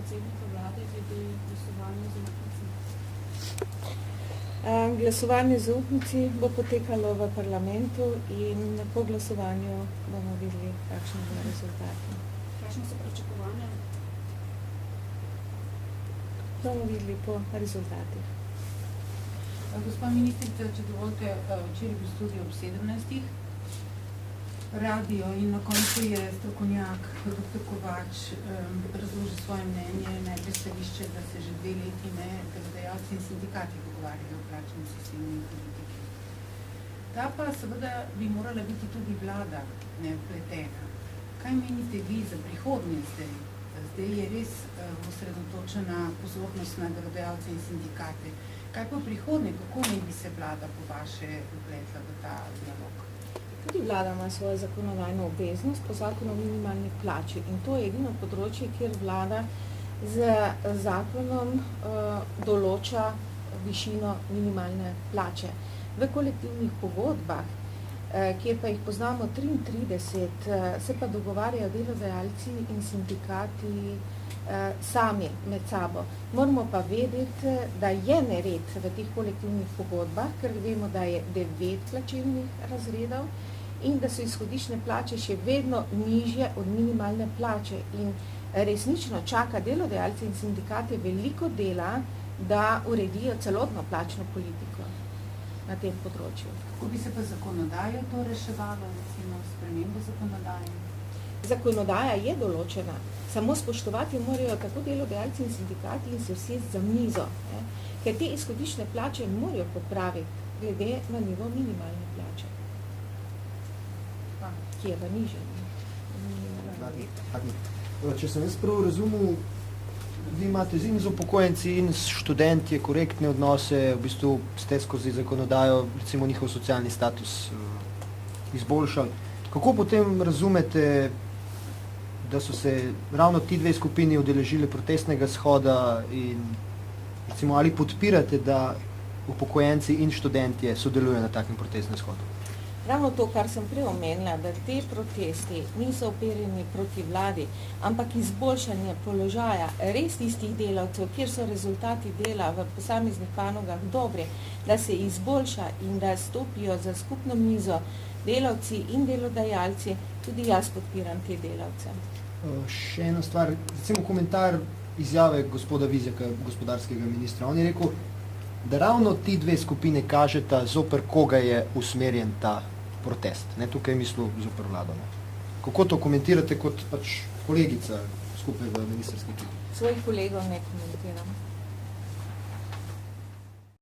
predsednika vlade glede glasovanja zaupnici? Glasovanje zaupnici bo potekalo v parlamentu in po glasovanju bomo videli, kakšni bodo rezultati. Kakšne so pričakovanja? Bomo videli po rezultatih. Gospa ministrica, če dovolite, včeraj bil studio ob 17. Radio in na koncu je strokovnjak dr. Kovač razložil svoje mnenje, najprej stališče, da se že 2 leti delodajalci in sindikati pogovarjajo o plačnem sistemu in politiki. Ta pa seveda bi morala biti tudi vlada nevpletena. Kaj menite vi za prihodnje zdaj? Zdaj je res osredotočena pozornost na delodajalce in sindikate. Kaj pa prihodnje, kako naj bi se vlada po vaše vpletla v ta dialog? Tudi vlada ima svojo zakonodajno obveznost po zakonu o minimalni plači in to je edino področje, kjer vlada z zakonom določa višino minimalne plače. V kolektivnih pogodbah, kjer pa jih poznamo 33, se pa dogovarjajo delodajalci in sindikati sami med sabo. Moramo pa vedeti, da je nered v teh kolektivnih pogodbah, ker vemo, da je 9 plačilnih razredov in da so izhodišne plače še vedno nižje od minimalne plače. In resnično čaka delodajalce in sindikate veliko dela, da uredijo celotno plačno politiko na tem področju. Kako bi se pa zakonodajo to reševalo, recimo spremembo zakonodaje? Zakonodaja je določena, samo spoštovati morajo tako delodajalci in sindikati in se usesti za mizo, ker te izhodišne plače morajo popraviti glede na nivo minimalne plače, ki je v nižjem. Če sem jaz prav razumel, vi imate in z upokojenci in s študentje korektne odnose, v bistvu ste skozi zakonodajo, recimo njihov socialni status izboljšali. Kako potem razumete, da so se ravno ti 2 skupini udeležili protestnega shoda in recimo ali podpirate, da upokojenci in študentje sodelujejo na takem protestnem shodu? Ravno to, kar sem prej omenila, da te protesti niso operjeni proti vladi, ampak izboljšanje položaja res tistih delavcev, kjer so rezultati dela v posameznih panogah dobri, da se izboljša in da stopijo za skupno mizo delavci in delodajalci, tudi jaz podpiram te delavce. Še ena stvar, recimo komentar izjave gospoda Vizjaka, gospodarskega ministra. On je rekel, da ravno ti 2 skupine kažeta, zoper koga je usmerjen ta protest. Tukaj je mislil zoper vlado. Kako to komentirate kot kolegica skupaj v ministrski ekipi? Svojih kolegov ne komentiram.